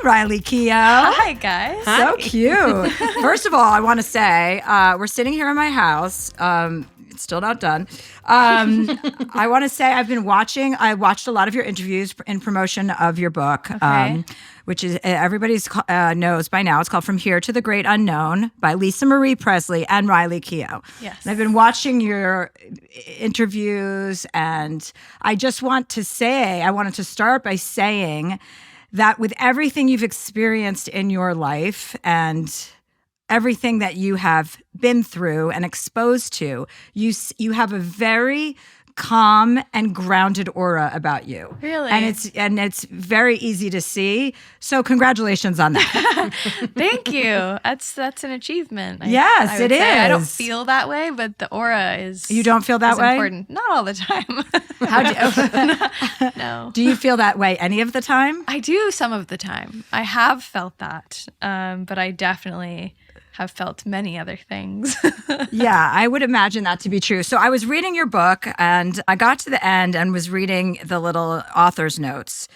Riley Keough. Hi, guys. So cute. First of all, I want to say we're sitting here in my house. It's still not done. I want to say I watched a lot of your interviews in promotion of your book, which is everybody's knows by now. It's called From Here to the Great Unknown by Lisa Marie Presley and Riley Keough. Yes. And I've been watching your interviews, and I just want to say, I wanted to start by saying that with everything you've experienced in your life and everything that you have been through and exposed to, you have a very calm and grounded aura about you. Really? And it's very easy to see. So congratulations on that. Thank you. That's an achievement. Yes, it is. I don't feel that way, but the aura is. You don't feel that way? Important. Not all the time. No. Do you feel that way any of the time? I do some of the time. I have felt that, but I definitely have felt many other things. Yeah, I would imagine that to be true. So I was reading your book, and I got to the end and was reading the little author's notes.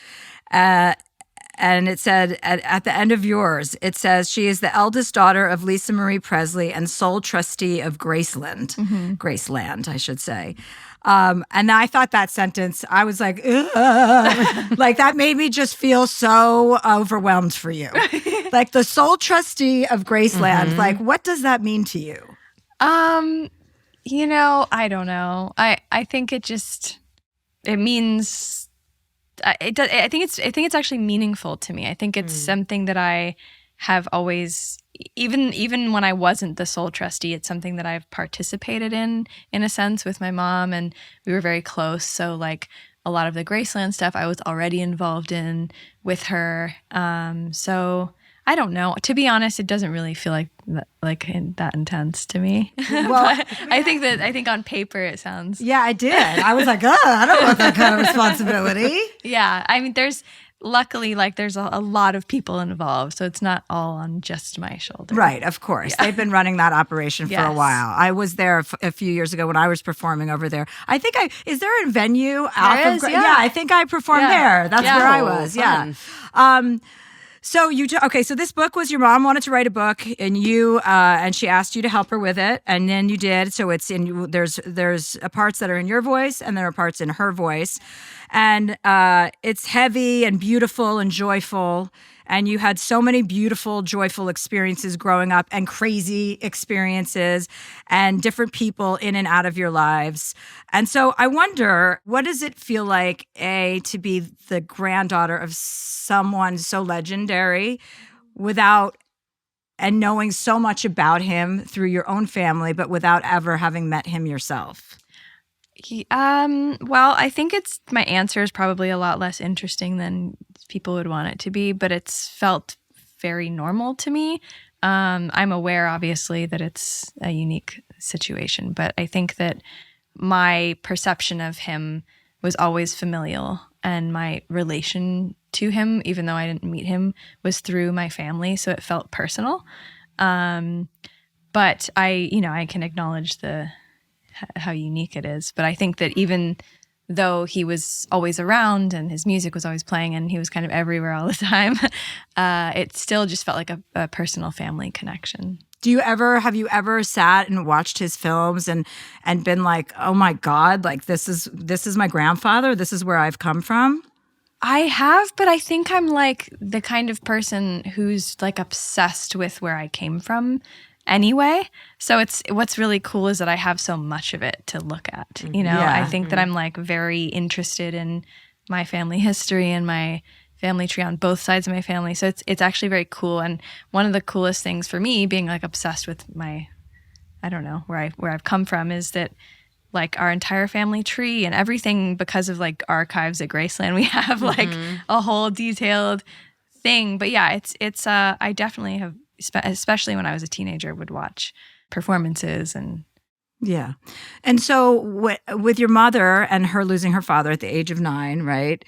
And it said, at the end of yours, it says, she is the eldest daughter of Lisa Marie Presley and sole trustee of Graceland. Mm-hmm. Graceland, I should say. And I thought that sentence, I was like, ugh. Like that made me just feel so overwhelmed for you. Like the sole trustee of Graceland, like what does that mean to you? I don't know. I think it means I think it's actually meaningful to me. I think it's something that I have always, even when I wasn't the sole trustee, it's something that I've participated in a sense with my mom, and we were very close. So like a lot of the Graceland stuff I was already involved in with her. So I don't know. To be honest, it doesn't really feel that intense to me. Well, I think on paper it sounds. Yeah, I did. I was like, I don't want that kind of responsibility. Yeah, I mean, there's a lot of people involved, so it's not all on just my shoulder. Right, of course. Yeah. They've been running that operation for a while. I was there a few years ago when I was performing over there. I think is there a venue out of yeah, I think I performed there. That's where I was. Fun. Yeah. So so this book was, your mom wanted to write a book, and and she asked you to help her with it, and then you did. So it's there's parts that are in your voice, and there are parts in her voice, and it's heavy and beautiful and joyful. And you had so many beautiful, joyful experiences growing up, and crazy experiences, and different people in and out of your lives. And so I wonder, what does it feel like, to be the granddaughter of someone so legendary and knowing so much about him through your own family, but without ever having met him yourself? Well, I think my answer is probably a lot less interesting than people would want it to be, but it's felt very normal to me. I'm aware, obviously, that it's a unique situation, but I think that my perception of him was always familial, and my relation to him, even though I didn't meet him, was through my family, so it felt personal. But I can acknowledge how unique it is. But I think that even though he was always around and his music was always playing and he was kind of everywhere all the time, it still just felt like a personal family connection. Have you ever sat and watched his films and been like, oh my God, like this is my grandfather, this is where I've come from? I have, but I think I'm like the kind of person who's like obsessed with where I came from anyway. So what's really cool is that I have so much of it to look at. I think that I'm like very interested in my family history and my family tree on both sides of my family. So it's actually very cool. And one of the coolest things for me, being like obsessed with where I've come from, is that like our entire family tree and everything, because of like archives at Graceland, we have like a whole detailed thing. But yeah, it's I definitely have, especially when I was a teenager, would watch performances and. Yeah. And so with your mother and her losing her father at the age of 9, right?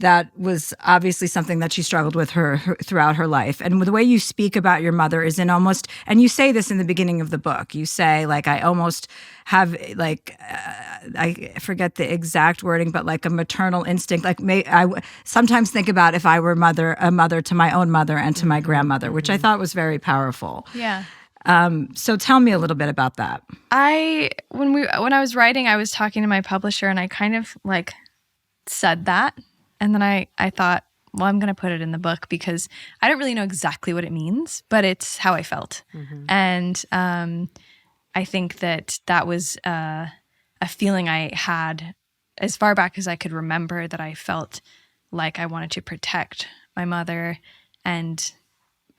that was obviously something that she struggled with her throughout her life. And the way you speak about your mother is in almost, and you say this in the beginning of the book, you say, like, I almost have, like, I forget the exact wording, but like a maternal instinct. Like, I sometimes think about if I were a mother to my own mother and to my grandmother, which I thought was very powerful. Yeah. So tell me a little bit about that. When I was writing, I was talking to my publisher, and I kind of like said that. And then I thought, well, I'm going to put it in the book because I don't really know exactly what it means, but it's how I felt. And I think that was a feeling I had as far back as I could remember, that I felt like I wanted to protect my mother and,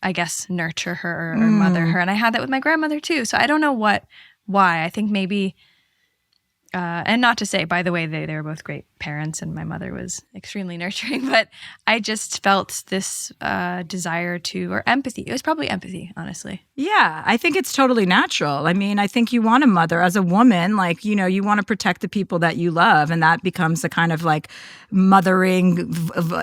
I guess, nurture her or mother her. And I had that with my grandmother too. So I don't know why. I think maybe... and not to say, by the way, they were both great parents and my mother was extremely nurturing, but I just felt this desire to, or empathy. It was probably empathy, honestly. Yeah, I think it's totally natural. I mean, I think you want a mother as a woman, like, you know, you want to protect the people that you love. And that becomes a kind of like mothering,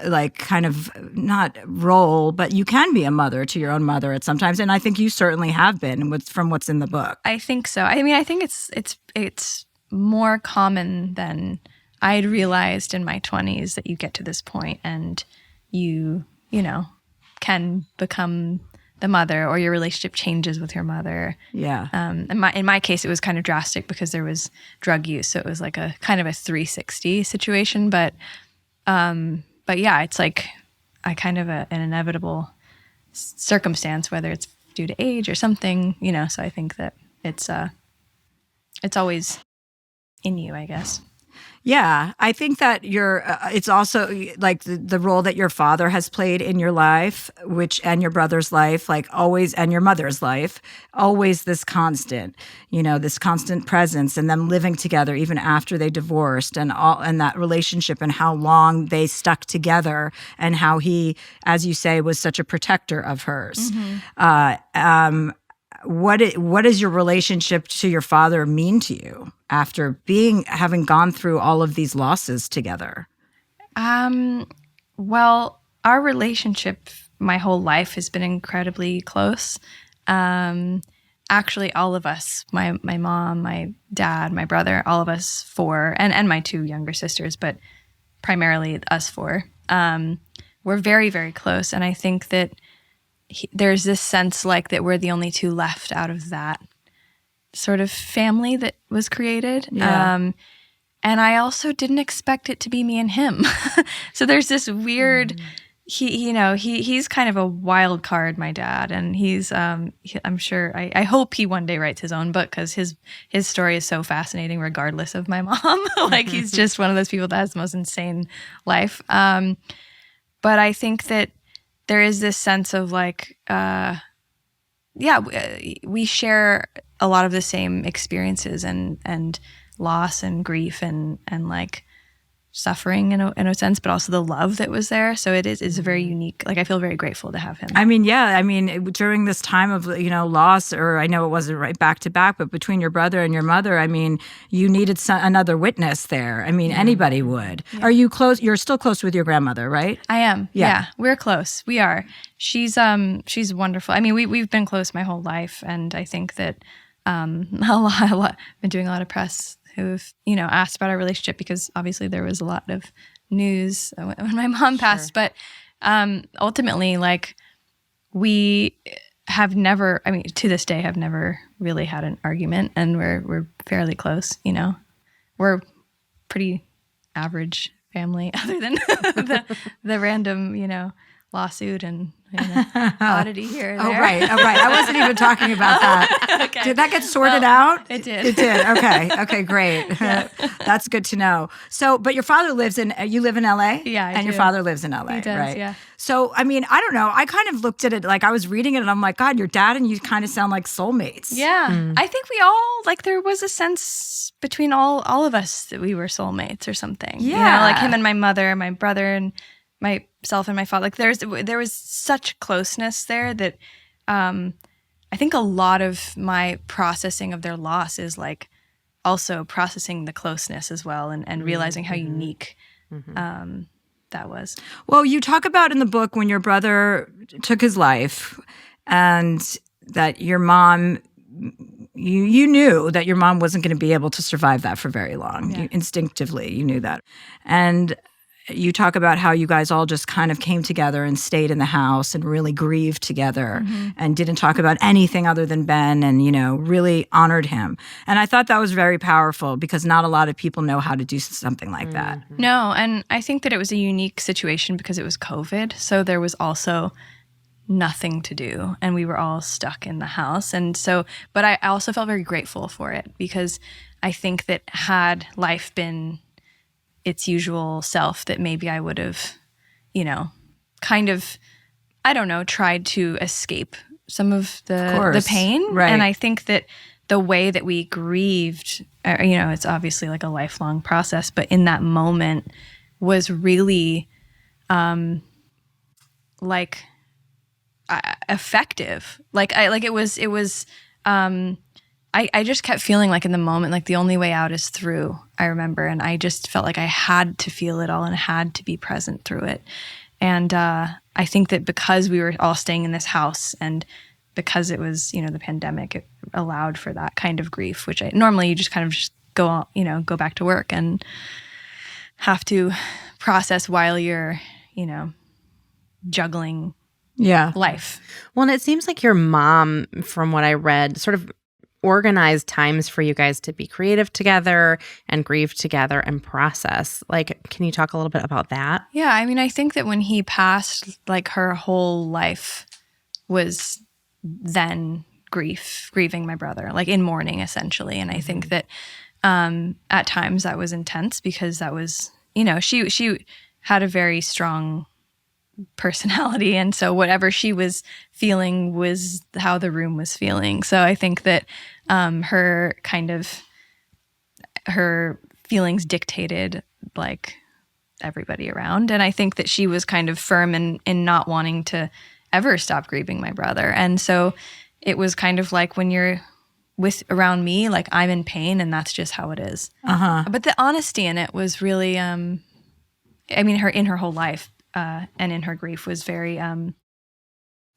like kind of not role, but you can be a mother to your own mother at sometimes. And I think you certainly have been from what's in the book. I think so. I mean, I think it's more common than I'd realized in my 20s, that you get to this point and you know, can become the mother, or your relationship changes with your mother. Yeah. In my case, it was kind of drastic because there was drug use. So it was like a kind of a 360 situation. But yeah, it's like a kind of an inevitable circumstance, whether it's due to age or something, you know. So I think that it's always in you, I guess. Yeah, I think that it's also like the role that your father has played in your life, and your brother's life, like always, and your mother's life, always this constant, you know, this constant presence, and them living together even after they divorced, and that relationship, and how long they stuck together, and how he, as you say, was such a protector of hers. What does your relationship to your father mean to you after having gone through all of these losses together? Well, our relationship my whole life has been incredibly close. Actually, all of us, my mom, my dad, my brother, all of us four, and my two younger sisters, but primarily us four, we're very, very close. And I think that there's this sense like that we're the only two left out of that sort of family that was created. Yeah. And I also didn't expect it to be me and him. So there's this weird, he's kind of a wild card, my dad. And he's, I'm sure, I hope he one day writes his own book, because his story is so fascinating regardless of my mom. Like, he's just one of those people that has the most insane life. But I think that there is this sense of like, we share a lot of the same experiences and loss and grief and like suffering in a sense, but also the love that was there. So it's very unique. Like, I feel very grateful to have him. I mean, yeah. I mean, during this time of, you know, loss, or I know it wasn't right back to back, but between your brother and your mother, I mean, you needed another witness there. I mean, anybody would. Yeah. Are you close? You're still close with your grandmother, right? I am. Yeah. We're close. We are. She's wonderful. I mean, we've been close my whole life. And I think that a lot, been doing a lot of press who've, you know, asked about our relationship, because obviously there was a lot of news when my mom passed. But ultimately, like, we have never, I mean, to this day, have never really had an argument, and we're fairly close, you know. We're pretty average family, other than the random, you know, lawsuit and oddity here or there. Oh, right. I wasn't even talking about that. Okay. Did that get sorted out? It did. It did. Okay, great. Yeah. That's good to know. So, but your father you live in LA? Yeah, I And do. your father lives in LA, He does, right? yeah. So, I mean, I don't know. I kind of looked at it, like I was reading it and I'm like, God, your dad and you kind of sound like soulmates. Yeah. I think we all, like, there was a sense between all of us that we were soulmates or something. Yeah. You know, like him and my mother, my brother and myself and my father. Like, there was such closeness there that I think a lot of my processing of their loss is like also processing the closeness as well, and realizing how unique that was. Well, you talk about in the book when your brother took his life and that your mom, you knew that your mom wasn't going to be able to survive that for very long. Yeah. Instinctively, you knew that. And you talk about how you guys all just kind of came together and stayed in the house and really grieved together and didn't talk about anything other than Ben and, really honored him. And I thought that was very powerful because not a lot of people know how to do something like that. No, and I think that it was a unique situation because it was COVID. So there was also nothing to do and we were all stuck in the house. And so, but I also felt very grateful for it because I think that had life been its usual self, that maybe I would have, kind of, I don't know, tried to escape some of the pain. Right. And I think that the way that we grieved, it's obviously like a lifelong process, but in that moment was really effective. I just kept feeling like in the moment, like the only way out is through, I remember. And I just felt like I had to feel it all and had to be present through it. And I think that because we were all staying in this house and because it was, the pandemic, it allowed for that kind of grief, which normally you just kind of just go back to work and have to process while you're, juggling life. Well, and it seems like your mom, from what I read, sort of organized times for you guys to be creative together and grieve together and process. Like, can you talk a little bit about that? Yeah, I mean, I think that when he passed, like her whole life was then grieving my brother, like in mourning essentially. And I think that at times that was intense because that was, she had a very strong personality. And so whatever she was feeling was how the room was feeling. So I think that her feelings dictated like everybody around. And I think that she was kind of firm in not wanting to ever stop grieving my brother. And so it was kind of like when you're around me, like I'm in pain and that's just how it is. But the honesty in it was really, in her whole life, and in her grief was very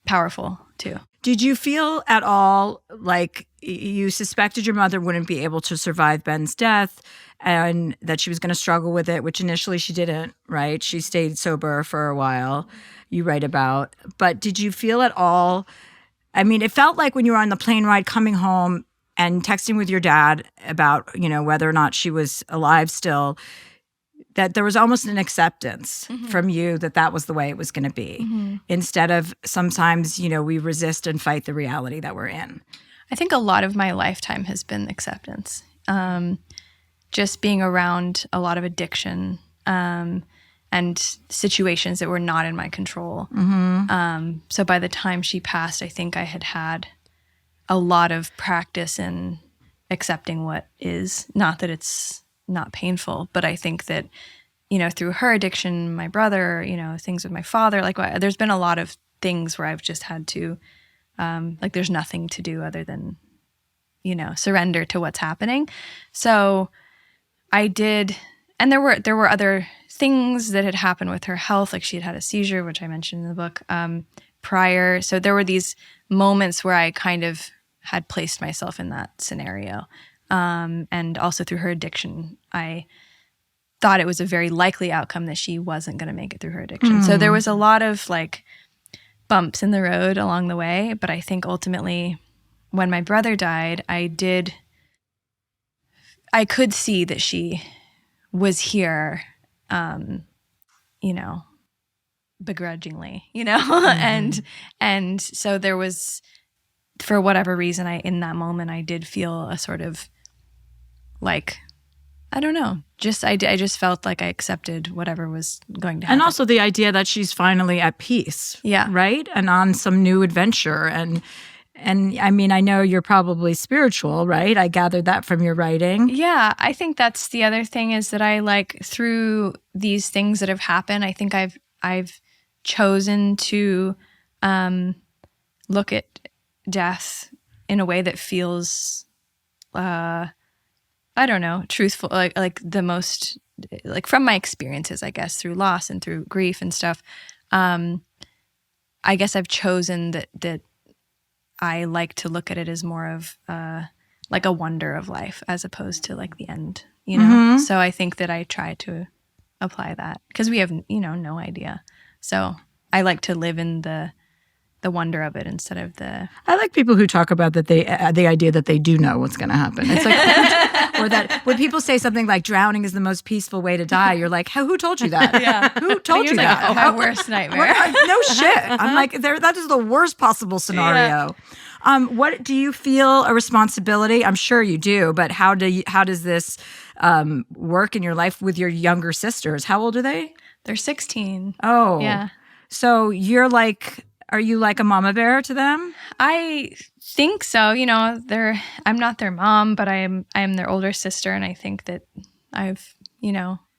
powerful too. Did you feel at all like you suspected your mother wouldn't be able to survive Ben's death and that she was going to struggle with it, which initially she didn't, right? She stayed sober for a while, you write about. But did you feel at all, it felt like when you were on the plane ride coming home and texting with your dad about, whether or not she was alive still, that there was almost an acceptance from you that was the way it was going to be. Instead of sometimes, we resist and fight the reality that we're in. I think a lot of my lifetime has been acceptance. Just being around a lot of addiction and situations that were not in my control. So by the time she passed, I think I had a lot of practice in accepting what is. Not that it's not painful, but I think that, through her addiction, my brother, things with my father, like there's been a lot of things where I've just had to, there's nothing to do other than, surrender to what's happening. So I did, and there were other things that had happened with her health, like she had a seizure, which I mentioned in the book, prior. So there were these moments where I kind of had placed myself in that scenario. And also through her addiction, I thought it was a very likely outcome that she wasn't going to make it through her addiction. So there was a lot of bumps in the road along the way. But I think ultimately when my brother died, I could see that she was here, begrudgingly, and so there was, for whatever reason, in that moment, I did feel a sort of I don't know, I just felt like I accepted whatever was going to happen. And also the idea that she's finally at peace. Yeah. Right? And on some new adventure. And I know you're probably spiritual, right? I gathered that from your writing. Yeah. I think that's the other thing is that I through these things that have happened, I think I've chosen to look at death in a way that feels, I don't know, truthful, like the most like from my experiences, I guess, through loss and through grief and stuff, I guess I've chosen that I like to look at it as more of like a wonder of life as opposed to like the end, you know? So I think that I try to apply that because we have, no idea. So I like to live in the wonder of it instead of the... I like people who talk about that the idea that they do know what's going to happen. It's like, or that when people say something like drowning is the most peaceful way to die, you're like, who told you that? Yeah. Who told you that? My worst nightmare. No shit. I'm like, that is the worst possible scenario. Yeah. What do you feel a responsibility? I'm sure you do, but how does this work in your life with your younger sisters? How old are they? They're 16. Oh. Yeah. So you're like, are you like a mama bear to them? I think so. I'm not their mom, but I am their older sister, and I think that I've,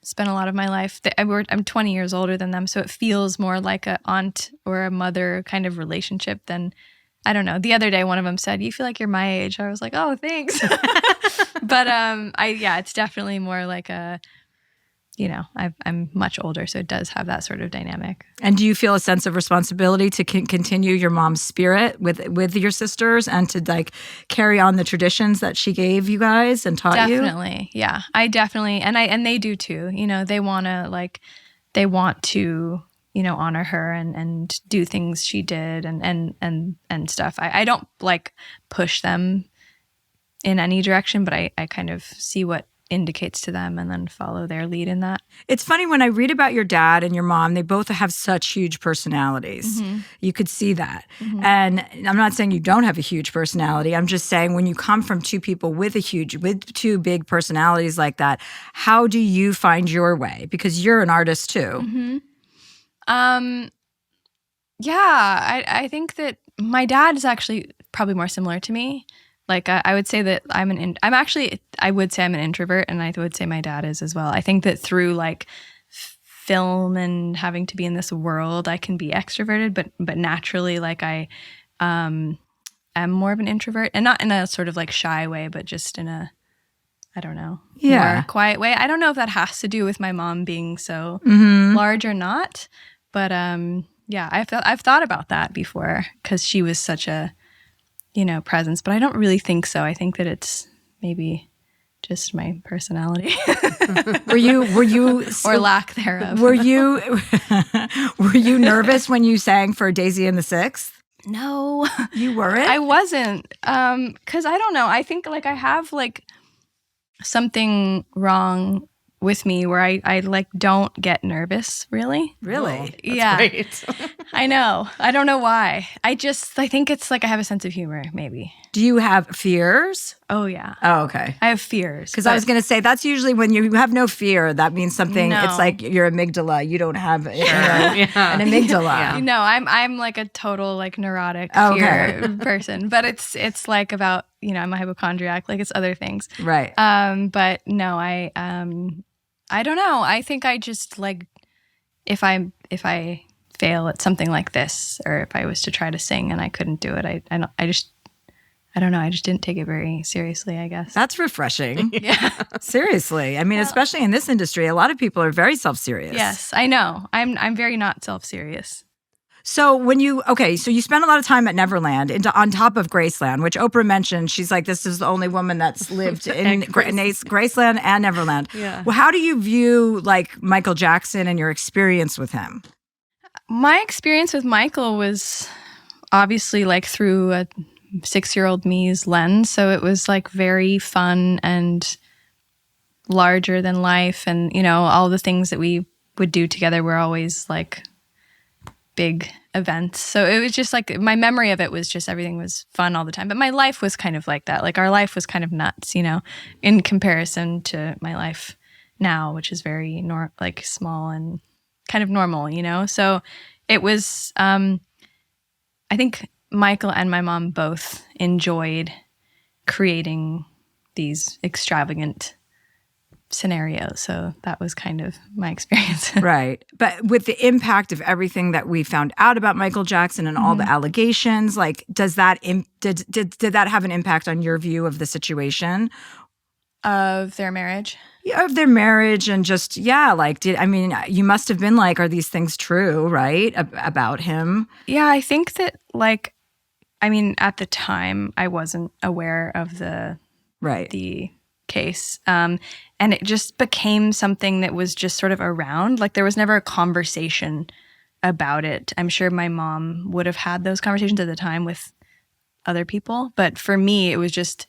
spent a lot of my life. I'm 20 years older than them, so it feels more like a aunt or a mother kind of relationship than, I don't know. The other day, one of them said, "You feel like you're my age." I was like, "Oh, thanks." But it's definitely more like a, I'm much older, so it does have that sort of dynamic. And do you feel a sense of responsibility to continue your mom's spirit with your sisters and to like carry on the traditions that she gave you guys and taught you? Definitely, yeah. I definitely, and they do too. They want to honor her and do things she did and stuff. I don't like push them in any direction, but I kind of see what indicates to them and then follow their lead in that. It's funny when I read about your dad and your mom, they both have such huge personalities. Mm-hmm. You could see that. Mm-hmm. And I'm not saying you don't have a huge personality. I'm just saying when you come from two people with two big personalities like that, how do you find your way? Because you're an artist too. Mm-hmm. I think that my dad is actually probably more similar to me. Like I would say that I would say I'm an introvert, and I would say my dad is as well. I think that through like film and having to be in this world, I can be extroverted, but naturally, like I am more of an introvert, and not in a sort of like shy way, but just in a, I don't know, more quiet way. I don't know if that has to do with my mom being so large or not, but I've thought about that before because she was such a presence, but I don't really think so. I think that it's maybe just my personality. Were you or lack thereof. Were you nervous when you sang for Daisy and the Sixth? No. You weren't? I wasn't. Cuz I don't know. I think like I have like something wrong with me where I like don't get nervous, really. Really? That's yeah. Great. I know. I don't know why. I think it's like I have a sense of humor, maybe. Do you have fears? Oh, yeah. Oh, okay. I have fears. Because I was going to say, that's usually when you have no fear, that means something, it's like your amygdala. You don't have an amygdala. Yeah. No, I'm like a total like neurotic fear person. But it's like about, I'm a hypochondriac, like it's other things. Right. But no, I don't know. I think I just like, if I fail at something like this, or if I was to try to sing and I couldn't do it, I don't know. I just didn't take it very seriously, I guess. That's refreshing. Yeah. Seriously. I mean, especially in this industry, a lot of people are very self-serious. Yes, I know. I'm very not self-serious. So so you spent a lot of time at Neverland on top of Graceland, which Oprah mentioned. She's like, this is the only woman that's lived in Graceland and Neverland. Yeah. Well, how do you view like Michael Jackson and your experience with him? My experience with Michael was obviously like through a 6-year-old me's lens. So it was like very fun and larger than life. And, all the things that we would do together were always like big events. So it was just like my memory of it was just everything was fun all the time. But my life was kind of like that. Like our life was kind of nuts, in comparison to my life now, which is very small and kind of normal, So it was, I think Michael and my mom both enjoyed creating these extravagant scenarios. So that was kind of my experience. Right. But with the impact of everything that we found out about Michael Jackson and all the allegations, like does that did that have an impact on your view of the situation? Of their marriage? of their marriage and just, like, you must have been like, are these things true, right? About him. Yeah, I think that, like, at the time, I wasn't aware of the case. And it just became something that was just sort of around. Like, there was never a conversation about it. I'm sure my mom would have had those conversations at the time with other people. But for me, it was just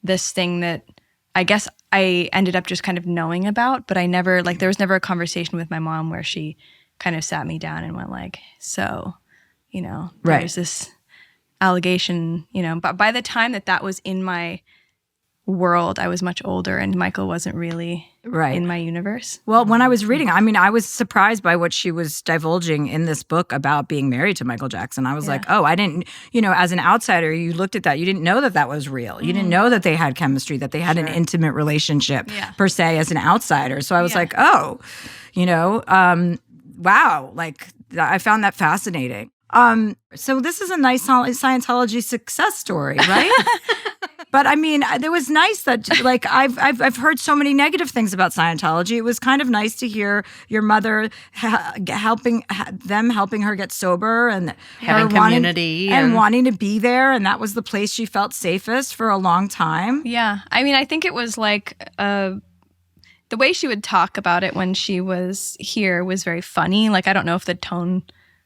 this thing that I guess I ended up just kind of knowing about. But I never, like, there was never a conversation with my mom where she kind of sat me down and went like, so, there's this allegation, but by the time that was in my world, I was much older and Michael wasn't really in my universe. Well, when I was reading, I was surprised by what she was divulging in this book about being married to Michael Jackson. I was like, oh, I didn't, as an outsider, you looked at that, you didn't know that was real. You didn't know that they had chemistry, that they had an intimate relationship per se as an outsider. So I was like, oh, wow, like I found that fascinating. So this is a nice Scientology success story, right? But it was nice that, like, I've heard so many negative things about Scientology. It was kind of nice to hear your mother helping her get sober and having community and wanting to be there, and that was the place she felt safest for a long time. Yeah, I think it was like the way she would talk about it when she was here was very funny. Like, I don't know if the tone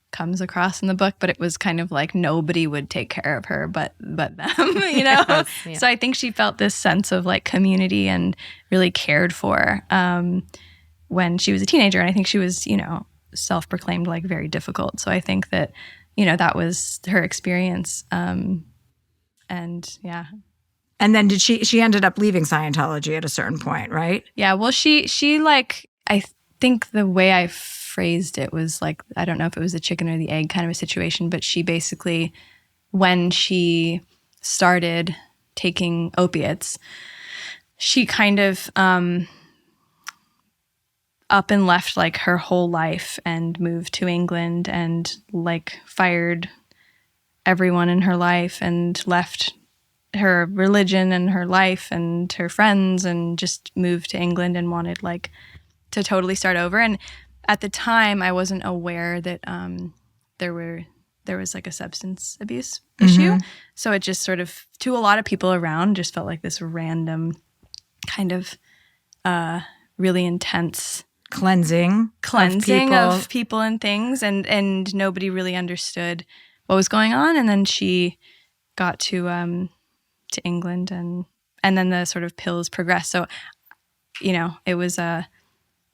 comes across in the book, but it was kind of like nobody would take care of her but them, Yes, yeah. So I think she felt this sense of like community and really cared for when she was a teenager. And I think she was, self-proclaimed like very difficult. So I think that, that was her experience. And yeah. And then she ended up leaving Scientology at a certain point, right? Yeah. Well, she like, I think the way I phrased it was like, I don't know if it was the chicken or the egg kind of a situation, but she basically, when she started taking opiates, she kind of up and left like her whole life and moved to England and like fired everyone in her life and left her religion and her life and her friends and just moved to England and wanted like to totally start over. And at the time, I wasn't aware that there was like a substance abuse issue. So it just sort of, to a lot of people around, just felt like this random kind of really intense cleansing of people and things, and nobody really understood what was going on. And then she got to England, and then the sort of pills progressed. So, it was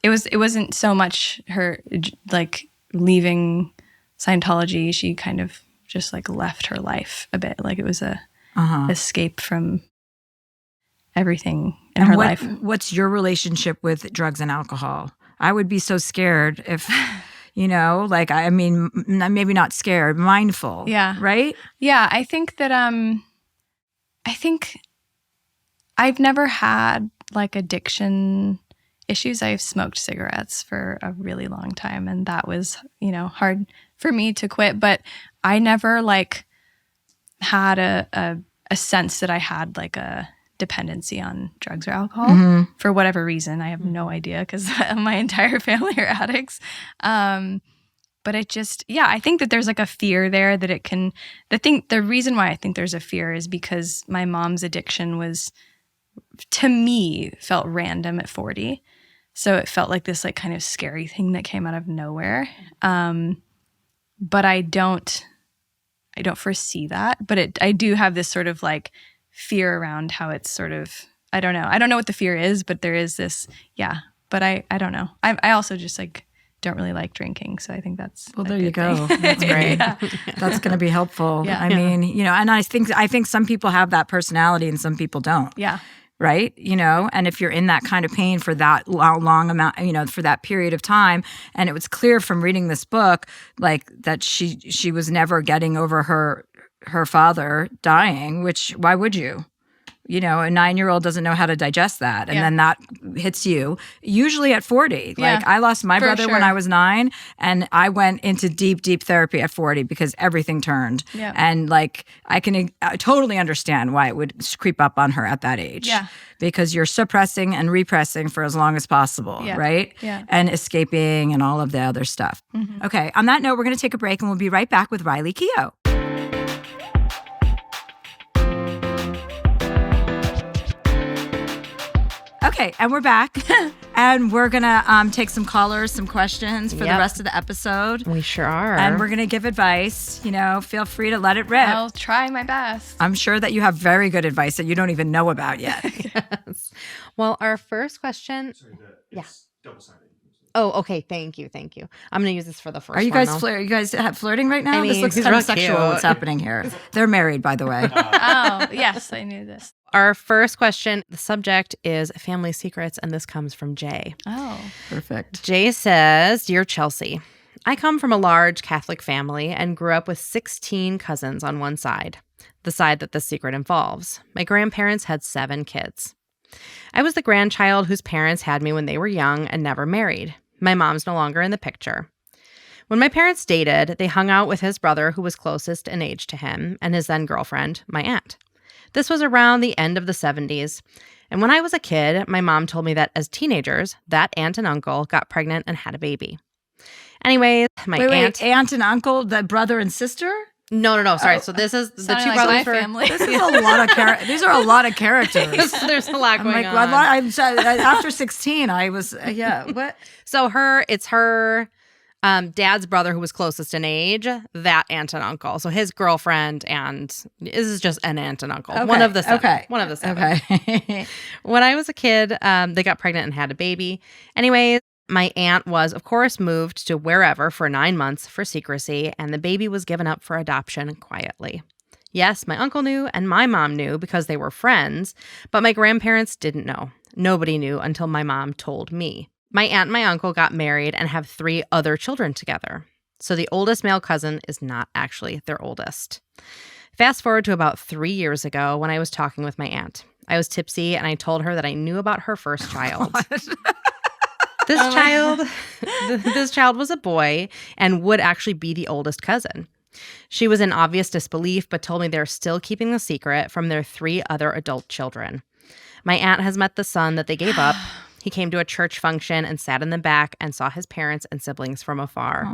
it wasn't so much her like leaving Scientology. She kind of just like left her life a bit. Like it was a escape from everything in her life. What's your relationship with drugs and alcohol? I would be so scared if, like, maybe not scared, mindful. Yeah. Right? Yeah. I think that, I think I've never had like addiction issues. I've smoked cigarettes for a really long time, and that was, hard for me to quit. But I never like had a sense that I had like a dependency on drugs or alcohol for whatever reason. I have no idea because my entire family are addicts. But it just, I think that there's like a fear there that it can, the reason why I think there's a fear is because my mom's addiction was, to me, felt random at 40. So it felt like this like kind of scary thing that came out of nowhere. But I don't foresee that. But I do have this sort of like fear around how it's sort of, I don't know. I don't know what the fear is, but there is this, but I don't know. I also just like don't really like drinking. So I think that's there you go. That's great. That's going to be helpful. Yeah. And I think some people have that personality and some people don't. Yeah. Right? And if you're in that kind of pain for that long amount, for that period of time, and it was clear from reading this book, like that she was never getting over her father dying, which why would you? a 9-year-old doesn't know how to digest that. And then that hits you usually at 40. Yeah, like I lost my brother when sure. I was 9 and I went into deep, deep therapy at 40 because everything turned. Yeah. And like, I totally understand why it would creep up on her at that age. Yeah. Because you're suppressing and repressing for as long as possible, right? Yeah. And escaping and all of the other stuff. Mm-hmm. Okay. On that note, we're going to take a break and we'll be right back with Riley Keough. Okay, and we're back, and we're gonna take some callers, some questions for the rest of the episode. We sure are. And we're gonna give advice. Feel free to let it rip. I'll try my best. I'm sure that you have very good advice that you don't even know about yet. Yes. Well, our first question. Sorry, it's double-sided. Oh, okay. Thank you. I'm going to use this for the first one. Are you guys flirting right now? I mean, this looks he's kind of real sexual. cute. What's happening here? They're married, by the way. Oh, yes, I knew this. Our first question, the subject is family secrets, and this comes from Jay. Oh. Perfect. Jay says, Dear Chelsea, I come from a large Catholic family and grew up with 16 cousins on one side, the side that the secret involves. My grandparents had 7 kids. I was the grandchild whose parents had me when they were young and never married. My mom's no longer in the picture. When my parents dated, they hung out with his brother who was closest in age to him and his then girlfriend, my aunt. This was around the end of the 70s. And when I was a kid, my mom told me that as teenagers, that aunt and uncle got pregnant and had a baby. Anyways, my aunt... aunt and uncle, the brother and sister? No. Sorry. So this is the Sounding two like brothers my were... family. This is a lot of these are a lot of characters. There's a lot I'm going like, on. after 16, I was, what? So it's her dad's brother who was closest in age, that aunt and uncle. So his girlfriend and this is just an aunt and uncle. Okay, One of the 7. okay. One of the 7. Okay. When I was a kid, they got pregnant and had a baby. Anyways, my aunt was, of course, moved to wherever for 9 months for secrecy, and the baby was given up for adoption quietly. Yes, my uncle knew and my mom knew because they were friends, but my grandparents didn't know. Nobody knew until my mom told me. My aunt and my uncle got married and have 3 other children together. So the oldest male cousin is not actually their oldest. Fast forward to about 3 years ago when I was talking with my aunt. I was tipsy and I told her that I knew about her first child. This child was a boy and would actually be the oldest cousin. She was in obvious disbelief, but told me they're still keeping the secret from their 3 other adult children. My aunt has met the son that they gave up. He came to a church function and sat in the back and saw his parents and siblings from afar.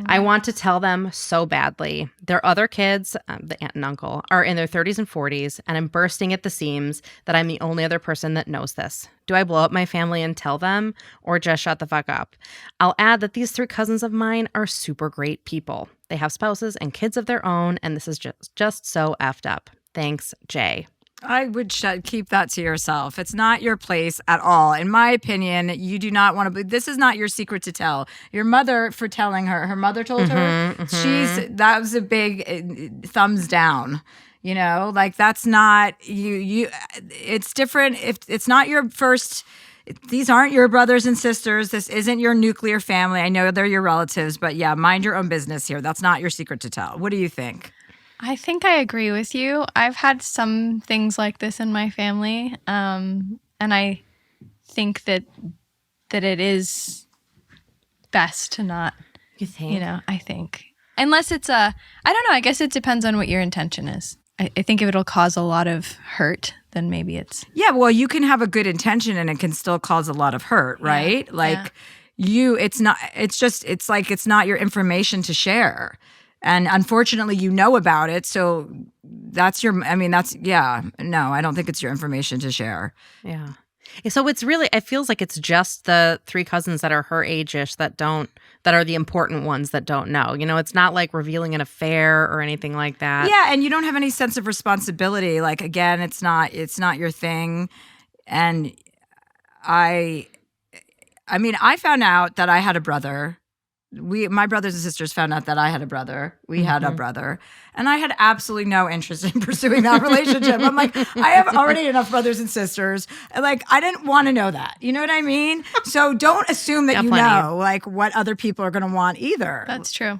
I want to tell them so badly. Their other kids, the aunt and uncle, are in their 30s and 40s, and I'm bursting at the seams that I'm the only other person that knows this. Do I blow up my family and tell them, or just shut the fuck up? I'll add that these 3 cousins of mine are super great people. They have spouses and kids of their own, and this is just so effed up. Thanks, Jay. I would keep that to yourself. It's not your place at all. In my opinion, you do not want to. This is not your secret to tell. Your mother, for telling her mother told her. That was a big thumbs down. Like that's not you. It's different if it's not your first. These aren't your brothers and sisters. This isn't your nuclear family. I know they're your relatives, but yeah, mind your own business here. That's not your secret to tell. What do you think? I think I agree with you. I've had some things like this in my family, and I think that it is best to not. You think? I think. Unless it's I don't know, I guess it depends on what your intention is. I think if it'll cause a lot of hurt, then maybe it's... Yeah, well, you can have a good intention and it can still cause a lot of hurt, right? It's not your information to share. And unfortunately, you know about it. So I don't think it's your information to share. Yeah. So it's really, it feels like it's just the 3 cousins that are her age-ish that are the important ones that don't know. It's not like revealing an affair or anything like that. Yeah. And you don't have any sense of responsibility. Like, again, it's not your thing. And I found out that I had a brother. My brothers and sisters found out that I had a brother. We had a brother. And I had absolutely no interest in pursuing that relationship. I'm like, I have already enough brothers and sisters. Like, I didn't want to know that. You know what I mean? So don't assume that you know, like, what other people are going to want either. That's true.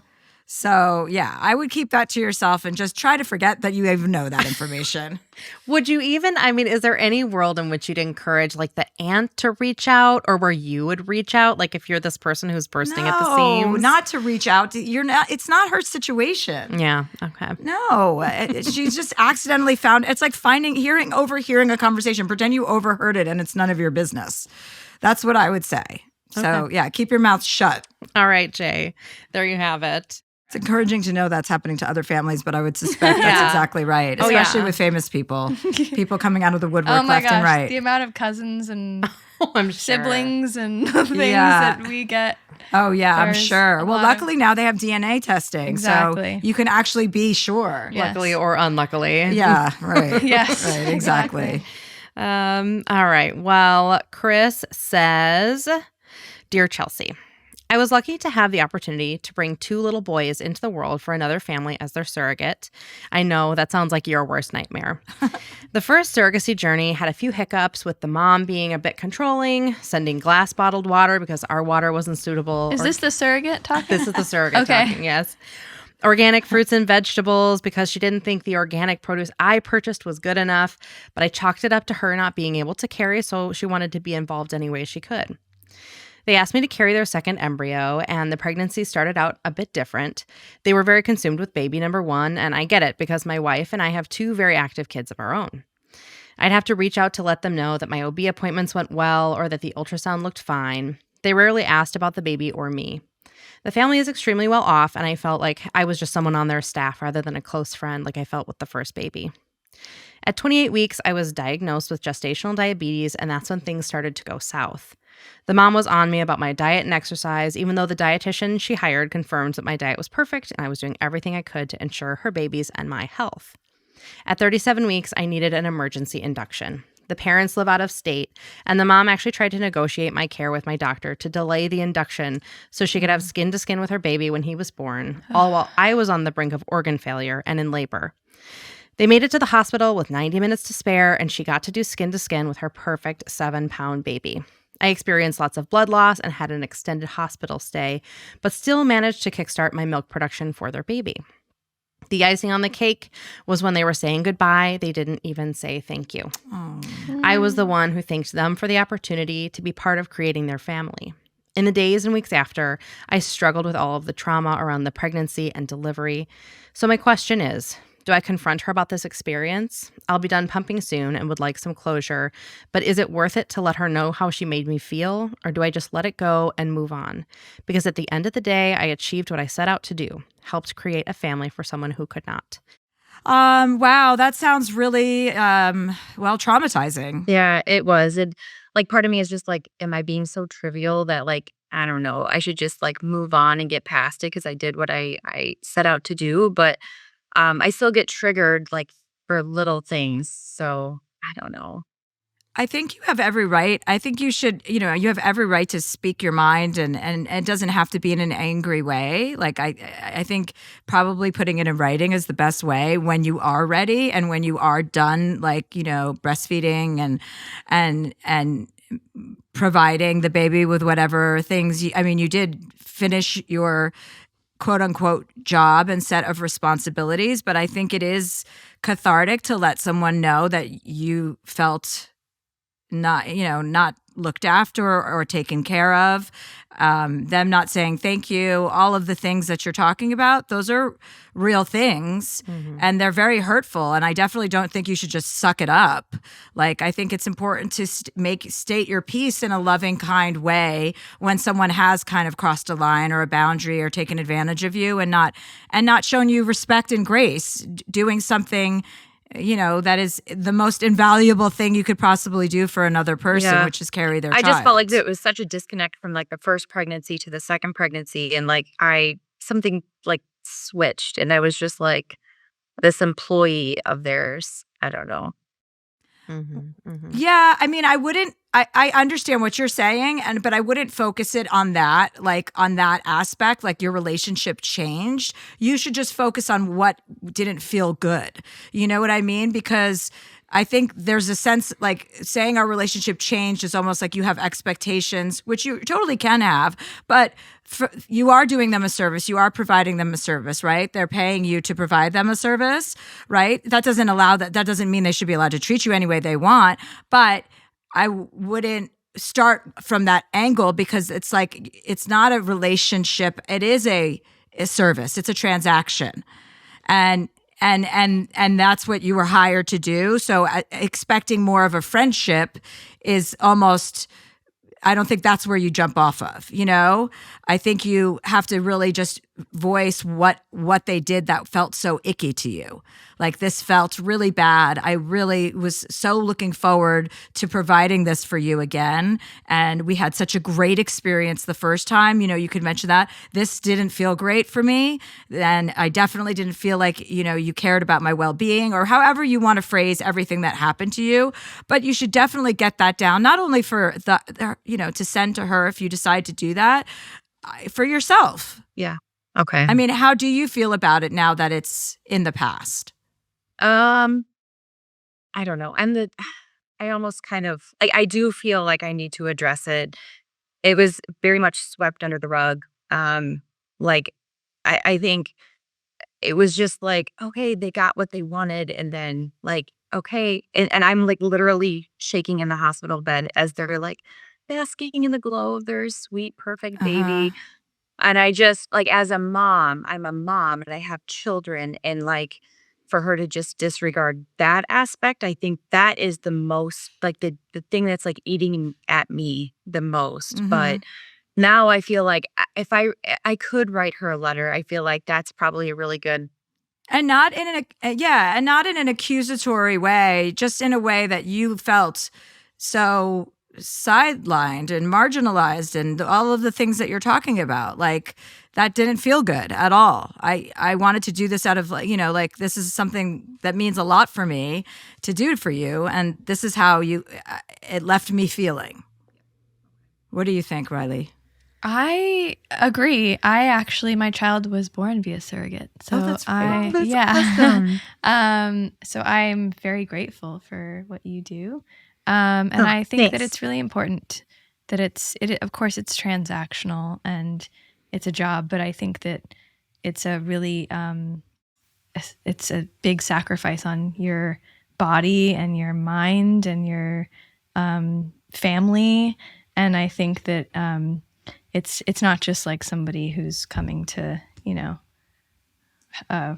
So, yeah, I would keep that to yourself and just try to forget that you even know that information. Would you even, is there any world in which you'd encourage like the aunt to reach out or where you would reach out? Like if you're this person who's bursting at the seams? Not to reach out. It's not her situation. Yeah. Okay. No, she's just accidentally found. It's like overhearing a conversation. Pretend you overheard it and it's none of your business. That's what I would say. So, yeah, keep your mouth shut. All right, Jay. There you have it. It's encouraging to know that's happening to other families, but I would suspect that's exactly right, especially with famous people. People coming out of the woodwork left and right. The amount of cousins and I'm siblings and things that we get. Oh, yeah, I'm sure. Well, luckily now they have DNA testing. Exactly. So you can actually be sure. Yes. Luckily or unluckily. Yeah, right. Yes. Right, exactly. All right. Well, Chris says, Dear Chelsea, I was lucky to have the opportunity to bring 2 little boys into the world for another family as their surrogate. I know that sounds like your worst nightmare. The first surrogacy journey had a few hiccups with the mom being a bit controlling, sending glass bottled water because our water wasn't suitable. Is this the surrogate talking? This is the surrogate talking, yes. Organic fruits and vegetables because she didn't think the organic produce I purchased was good enough, but I chalked it up to her not being able to carry, so she wanted to be involved any way she could. They asked me to carry their second embryo, and the pregnancy started out a bit different. They were very consumed with baby number 1, and I get it because my wife and I have 2 very active kids of our own. I'd have to reach out to let them know that my OB appointments went well or that the ultrasound looked fine. They rarely asked about the baby or me. The family is extremely well off, and I felt like I was just someone on their staff rather than a close friend like I felt with the first baby. At 28 weeks, I was diagnosed with gestational diabetes, and that's when things started to go south. The mom was on me about my diet and exercise, even though the dietitian she hired confirmed that my diet was perfect and I was doing everything I could to ensure her baby's and my health. At 37 weeks, I needed an emergency induction. The parents live out of state, and the mom actually tried to negotiate my care with my doctor to delay the induction so she could have skin to skin with her baby when he was born, all while I was on the brink of organ failure and in labor. They made it to the hospital with 90 minutes to spare, and she got to do skin to skin with her perfect 7-pound baby. I experienced lots of blood loss and had an extended hospital stay, but still managed to kickstart my milk production for their baby. The icing on the cake was when they were saying goodbye, they didn't even say thank you. I was the one who thanked them for the opportunity to be part of creating their family. In the days and weeks after, I struggled with all of the trauma around the pregnancy and delivery. So my question is, do I confront her about this experience? I'll be done pumping soon and would like some closure, but is it worth it to let her know how she made me feel, or do I just let it go and move on? Because at the end of the day, I achieved what I set out to do, helped create a family for someone who could not. Wow, that sounds really, traumatizing. Yeah, it was. And like part of me is just like, am I being so trivial that like, I don't know, I should just like move on and get past it because I did what I set out to do. But I still get triggered like for little things. So I don't know. I think you have every right. I think you should, you have every right to speak your mind and it doesn't have to be in an angry way. Like I think probably putting it in writing is the best way when you are ready and when you are done, like, breastfeeding and providing the baby with whatever things you did finish your quote unquote job and set of responsibilities, but I think it is cathartic to let someone know that you felt not looked after or taken care of, them not saying thank you, all of the things that you're talking about, those are real things and they're very hurtful. And I definitely don't think you should just suck it up. Like, I think it's important to state your piece in a loving, kind way when someone has kind of crossed a line or a boundary or taken advantage of you and not shown you respect and grace, doing something that is the most invaluable thing you could possibly do for another person, which is carry their child. I just felt like it was such a disconnect from like the first pregnancy to the second pregnancy. And like something like switched and I was just like this employee of theirs. I don't know. Yeah, I understand what you're saying, but I wouldn't focus it on that, like on that aspect, like your relationship changed. You should just focus on what didn't feel good. You know what I mean? Because I think there's a sense like saying our relationship changed is almost like you have expectations, which you totally can have, but you are doing them a service. You are providing them a service, right? They're paying you to provide them a service, right? That doesn't mean they should be allowed to treat you any way they want, but I wouldn't start from that angle because it's like, it's not a relationship. It is a service. It's a transaction. And that's what you were hired to do. So expecting more of a friendship is almost, I don't think that's where you jump off of, you know? I think you have to really just voice what they did that felt so icky to you. Like, this felt really bad. I really was so looking forward to providing this for you again. And we had such a great experience the first time. You know, you could mention that. This didn't feel great for me. And I definitely didn't feel like, you know, you cared about my well-being, or however you want to phrase everything that happened to you. But you should definitely get that down, not only for to send to her if you decide to do that, for yourself. Yeah. Okay. I mean, how do you feel about it now that it's in the past? I don't know. I almost kind of like, I do feel like I need to address it. It was very much swept under the rug. Like I think it was just like, okay, they got what they wanted. And then like, okay. And I'm like literally shaking in the hospital bed as they're like basking in the glow of their sweet, perfect baby. And I just like, as a mom, I'm a mom and I have children, and like, for her to just disregard that aspect, I think that is the most like the thing that's like eating at me the most. But now I feel like if I could write her a letter, I feel like that's probably a really good. And not in an accusatory way, just in a way that you felt so sidelined and marginalized and all of the things that you're talking about. Like, that didn't feel good at all. I wanted to do this out of, you know, like, this is something that means a lot for me to do for you. And this is how it left me feeling. What do you think, Riley? I agree. My child was born via surrogate. So that's right. That's awesome. So I'm very grateful for what you do. And I think that it's really important that of course it's transactional and it's a job, but I think that it's a really, it's a big sacrifice on your body and your mind and your family. And I think that it's not just like somebody who's coming to, you know,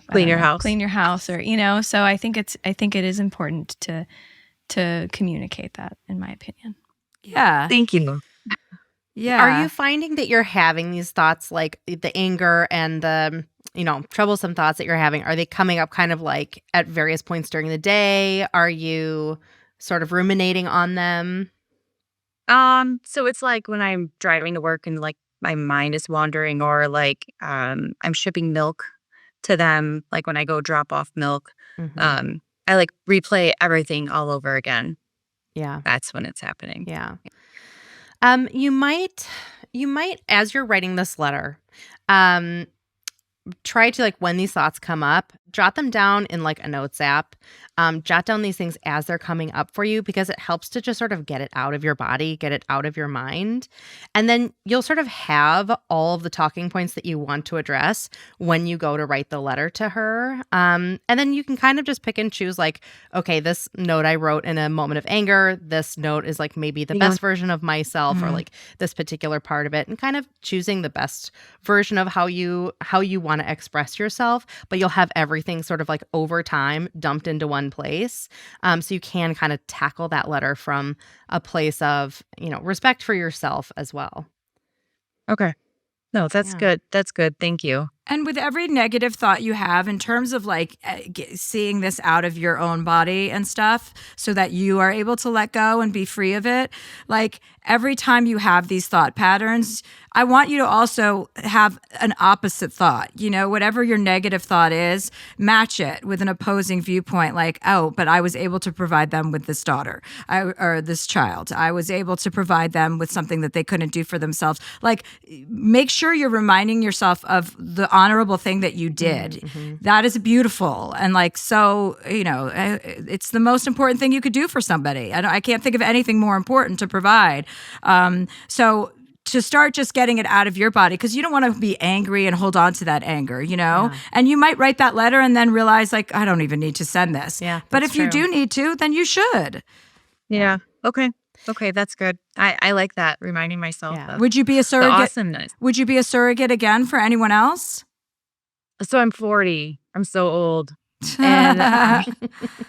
clean your house, or, you know. So I think it is important to communicate that, in my opinion. Yeah. Thank you. Yeah. Are you finding that you're having these thoughts, like the anger and the, you know, troublesome thoughts that you're having? Are they coming up kind of like at various points during the day? Are you sort of ruminating on them? So it's like when I'm driving to work and like my mind is wandering, or like I'm shipping milk to them, like when I go drop off milk. I like replay everything all over again. Yeah. That's when it's happening. Yeah. You might, as you're writing this letter, try to, like, when these thoughts come up, jot them down in like a notes app. Jot down these things as they're coming up for you, because it helps to just sort of get it out of your body, get it out of your mind. And then you'll sort of have all of the talking points that you want to address when you go to write the letter to her. And then you can kind of just pick and choose, like, okay, this note I wrote in a moment of anger. This note is like maybe the best version of myself, or like this particular part of it, and kind of choosing the best version of how you want to express yourself. But you'll have everything sort of like over time dumped into one place. So you can kind of tackle that letter from a place of, you know, respect for yourself as well. Okay. No, that's good. That's good. Thank you. And with every negative thought you have, in terms of like seeing this out of your own body and stuff, so that you are able to let go and be free of it, like every time you have these thought patterns, I want you to also have an opposite thought. You know, whatever your negative thought is, match it with an opposing viewpoint, like, oh, but I was able to provide them with this daughter or this child. I was able to provide them with something that they couldn't do for themselves. Like, make sure you're reminding yourself of the honorable thing that you did. Mm-hmm. That is beautiful. And like, so, it's the most important thing you could do for somebody. I can't think of anything more important to provide. So to start just getting it out of your body, because you don't want to be angry and hold on to that anger, and you might write that letter and then realize like, I don't even need to send this. Yeah, but that's if you true. do need to, then you should. Yeah. Okay, that's good. I like that, reminding myself of Would you be a the surrogate? awesomeness. Would you be a surrogate again for anyone else? So I'm 40. I'm so old. And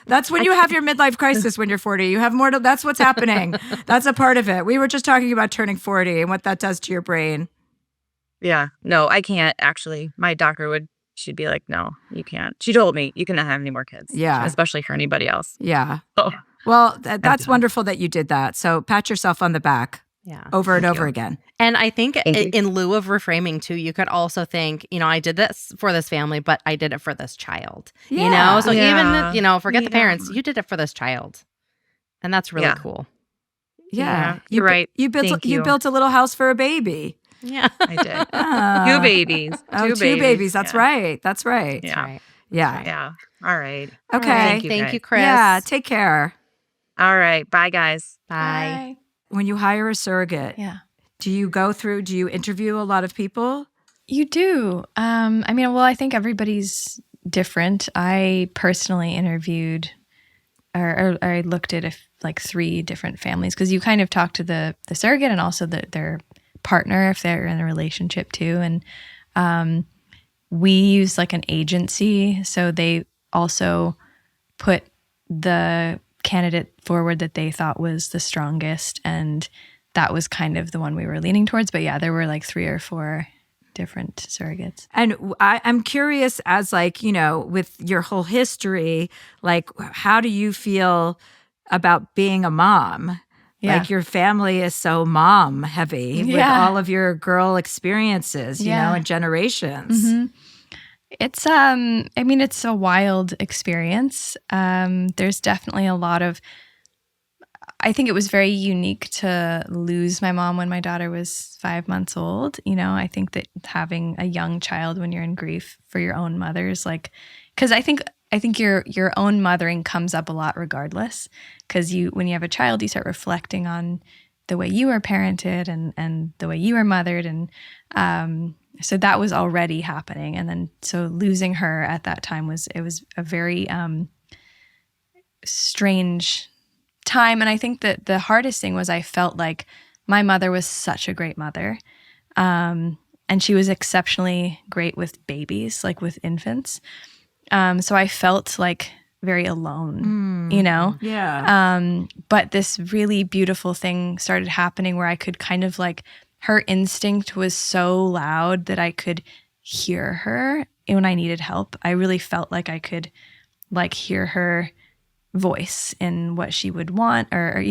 That's when you have your midlife crisis when you're 40. You have more that's what's happening. That's a part of it. We were just talking about turning 40 and what that does to your brain. yeah, no, I can't actually. My doctor she'd be like, no, you can't. She told me you cannot have any more kids. Yeah. Especially for anybody else. Yeah. Oh. Well, that's wonderful that you did that. So pat yourself on the back over and over again. And I think Thank you. in lieu of reframing too, you could also think, I did this for this family, but I did it for this child. Yeah. So Yeah. even, forget the Yeah. parents, you did it for this child. And that's really Yeah. cool. Yeah. You're right. You built Thank you you. built a little house for a baby. Yeah. I did. Ah. Two babies. Two babies. That's Yeah. right. That's right. Yeah. Right. Yeah. Yeah. All right. Okay. Thank you, Thank guys. you, Chris. Yeah. Take care. All right. Bye, guys. Bye. When you hire a surrogate, Yeah. do you interview a lot of people? You do. I think everybody's different. I personally interviewed or I looked at like 3 different families because you kind of talk to the surrogate and also their partner if they're in a relationship too. And we use like an agency. So they also put the candidate forward that they thought was the strongest. And that was kind of the one we were leaning towards. But yeah, there were like 3 or 4 different surrogates. And I'm curious, as like, with your whole history, like, how do you feel about being a mom? Yeah. Like your family is so mom heavy with Yeah. all of your girl experiences, and generations. Mm-hmm. It's it's a wild experience. There's definitely a lot of, I think it was very unique to lose my mom when my daughter was 5 months old. I think that having a young child when you're in grief for your own mother is like, because I think your own mothering comes up a lot regardless. Because when you have a child, you start reflecting on the way you were parented and the way you were mothered, and so that was already happening. And then so losing her at that time was a very strange time. And I think that the hardest thing was I felt like my mother was such a great mother. And she was exceptionally great with babies, like with infants. So I felt like very alone, Yeah. But this really beautiful thing started happening where I could kind of like, her instinct was so loud that I could hear her when I needed help. I really felt like I could like hear her voice in what she would want, or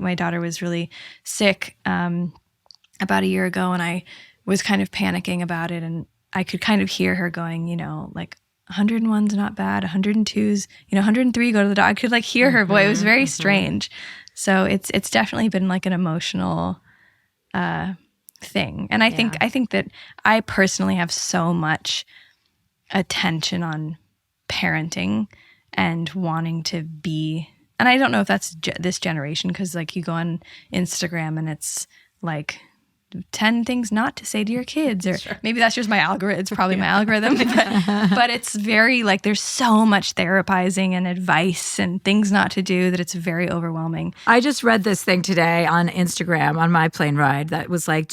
my daughter was really sick about a year ago, and I was kind of panicking about it, and I could kind of hear her going, like 101's not bad, 102's, 103, go to the doctor. I could like hear her voice. It was very strange. So it's definitely been like an emotional thing. And I think that I personally have so much attention on parenting and wanting to be, and I don't know if that's this generation, because like you go on Instagram and it's like 10 things not to say to your kids, or maybe that's just my algorithm. It's probably my algorithm, but it's very like there's so much therapizing and advice and things not to do that it's very overwhelming. I just read this thing today on Instagram on my plane ride that was like,